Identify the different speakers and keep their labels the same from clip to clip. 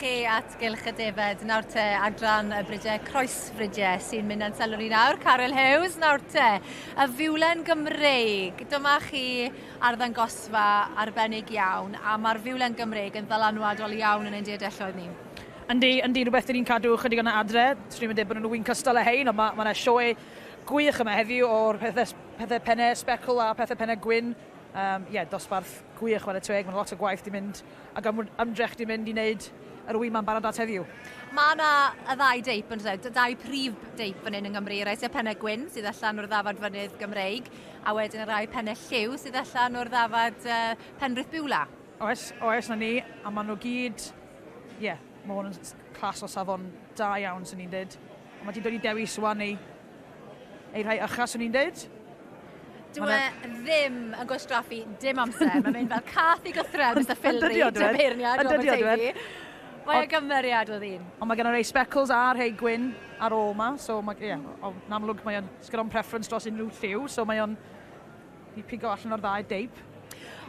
Speaker 1: chi at gylch y Defaid. Nawr te, adran y brydau croesfrydau sy'n mynd yn sylw ni nawr. Carel Hughes, nawr te, y Fiwlen Cymreig. Dyma chi arddangosfa arbennig iawn, a mae'r Fiwlen Cymreig yn ddylanwadol iawn yn ein diadelloedd ni.
Speaker 2: Yndi, rhywbeth ni'n cadw chydig o'n adre. Dwi'n mynd bod nhw'n cystal â hein, ond mae yna sioe gwych yma heddiw o'r pethau pennau sbecl a pethau pennau gwyn. Dosbarth gwych fan y tweg, mae'n lot o gwaith di mynd ac ymdrech di mynd i wneud yr wy ma'n barod at heddiw.
Speaker 1: Mae yna y ddau deip yn dweud, y ddau prif deip fan hyn yng Nghymru. Rai sy'n pennau gwyn sydd allan o'r ddafad fynydd Gymreig, a wedyn y rai pennau lliw sydd allan o'r ddafad Penrith Biwla.
Speaker 2: Oes na ni, a maen nhw gyd, mae hwn yn clas o safon da iawn sy'n ni'n dweud. Mae wedi dod i dewis wan ei rhai ycha sy'n ni'n dweud.
Speaker 1: Dwi ddim yn gwastraffu dim amser. Mae'n mynd fel cath i gythred Mr Philry, dyfeirniad o Aberteifi. Mae'n gymeriad o ddyn.
Speaker 2: Ond mae gen i rei speckles a'r rhai gwyn ar ôl yma, so yn amlwg mae o'n sgydon preference dros unrhyw lliw, so mae o'n i pigo allan o'r ddau deip.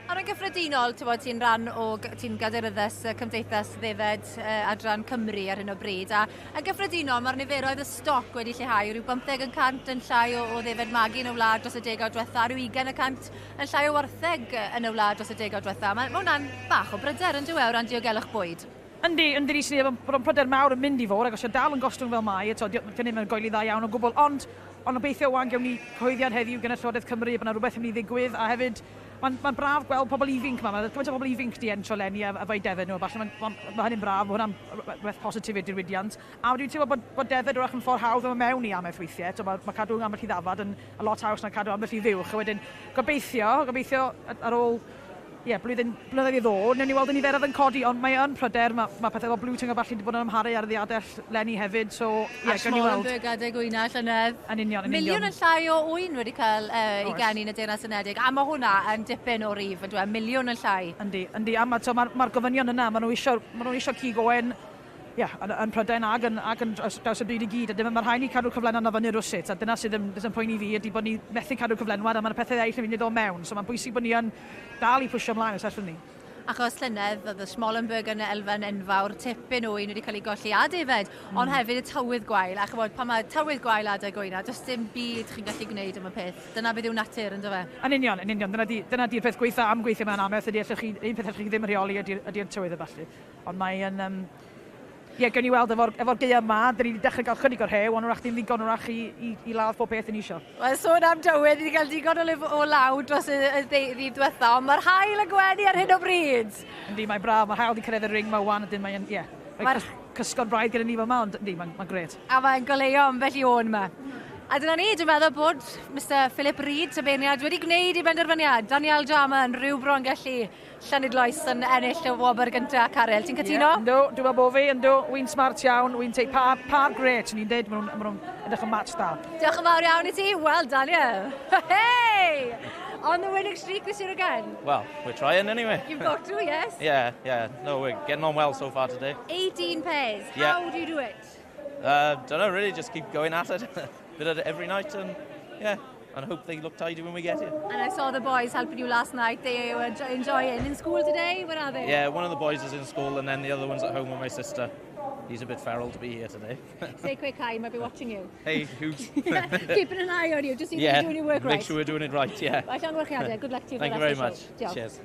Speaker 1: Ond yn gyffredinol, ti'n rhan o, ti'n gaderyddus Cymdeithas Defaid adran Cymru ar hyn o bryd, a yn gyffredinol mae'r niferoedd y stoc wedi lleihau, rhyw 50% yn llai o Defaid Magu yn y wlad dros y degawd diwetha, rhyw 20% yn llai o wartheg yn y wlad dros y degawd diwetha. Mae hwnna'n bach o bryder yn dywe o ran diogelwch bwyd.
Speaker 2: Yndi, sy'n bod o'n pryder mawr yn mynd i fod, ac os yw'n dal yn gostwng fel mai, dyn ni'n goeli dda iawn o gwbl, ond obeithio wan gewn ni cyhoeddiad heddiw gan y Llywodraeth Cymru, bod yna rhywbeth yn mynd i ddigwydd, a hefyd mae'n braf gweld pobl ifinc yma. Mae gymaint o bobl ifinc di entro leni a fe defyd nhw. Mae hynny'n braf, mae hwnna'n rhywbeth positif i'r diwydiant. A dwi'n teimlo bod defyd wrach yn ffordd hawdd o mewn i amaeth weithiau. Mae cadw ambell i ddafad yn a lot haws na cadw ambell i ddiwch. A wedyn, gobeithio ar ôl blynyddoedd i ddod, newn ni weld y niferoedd yn codi, ond mae yn pryder, mae pethau o blwting a falle wedi bod yn amharu ar ddiadell leni hefyd, so gawn ni weld.
Speaker 1: A smol yn gwyna llynedd.
Speaker 2: Yn union.
Speaker 1: Miliwn yn llai o wyn wedi cael ei geni yn y Deyrnas Unedig, a mae hwnna yn dipyn o rif, yn dweud, miliwn yn llai.
Speaker 2: Yndi, a mae'r gofynion yna, maen nhw eisiau cigoen, yn Prydain ac yn draws y byd i gyd, a mae'r rhaid ni cadw cyflenwad na fyny rwsut, a dyna sydd yn poeni fi, ydy bod ni methu cadw cyflenwad, a mae'r pethau eraill yn mynd i ddod mewn, so mae'n bwysig bod ni yn dal i pwysio ymlaen os allwn ni.
Speaker 1: Achos llynedd, oedd y Schmallenberg yn elfen enfawr, tipyn o un wedi cael ei golli a Defaid, ond hefyd y tywydd gwael, a chybod, pan mae tywydd gwael adeg gwyna, does dim byd chi'n gallu gwneud am y peth. Dyna beth yw natur, ynddo fe? Yn
Speaker 2: union. Dyna di'r peth gweithio am gweithio mewn amaeth, un peth allwch chi ddim yn rheoli ydy'r tywydd y falle. Ond mae'n gawn ni weld efo'r geia yma, dyn ni wedi dechrau gael chydig o'r hew, ond wrach ddim ddigon wrach i ladd pob beth yn isio.
Speaker 1: Wel, sôn am tywydd, ni wedi cael digon o law dros y ddydd diwetha, ond mae'r haul y gwenu ar hyn o bryd.
Speaker 2: Yndi, mae'n braf, mae'r haul wedi cyrraedd y ring, mae'n mae'n cysgod braidd gyda ni fel yma, ond yndi, mae'n gret.
Speaker 1: A mae'n goleuo ambell i o'n yma. A dyna ni, dwi'n meddwl bod Mr Philip Reid, tybeirniad, wedi gwneud i benderfyniad. Daniel Jama yn rhyw bron gallu llanid loes yn ennill y wobr gyntaf. Carel, ti'n cytuno?
Speaker 2: Ynddo, dwi'n meddwl bod fi, ynddo, wy'n smart iawn, wy'n teip par gret, ni'n dweud, maen nhw'n edrych yn match da.
Speaker 1: Diolch yn fawr iawn i ti. Well, Daniel. Hey! On the winning streak this year again?
Speaker 3: Well, we're trying anyway.
Speaker 1: You've got to, yes?
Speaker 3: Yeah. No, we're getting on well so far today.
Speaker 1: 18 pairs.
Speaker 3: Yeah.
Speaker 1: How do you do it?
Speaker 3: Don't know, really, just keep going at it. Bit of it every night, and hope they look tidy when we get here.
Speaker 1: And I saw the boys helping you last night. They were enjoying. In school today? Where are they?
Speaker 3: Yeah, one of the boys is in school, and then the other one's at home with my sister. He's a bit feral to be here today.
Speaker 1: Say a quick hi, he might be watching you.
Speaker 3: Hey, who's...
Speaker 1: Keeping an eye on you, just see if you're doing your work right.
Speaker 3: Make sure we're doing it right, yeah.
Speaker 1: Good luck to you.
Speaker 3: Thank you very much.
Speaker 1: Cheers.
Speaker 3: Cheers.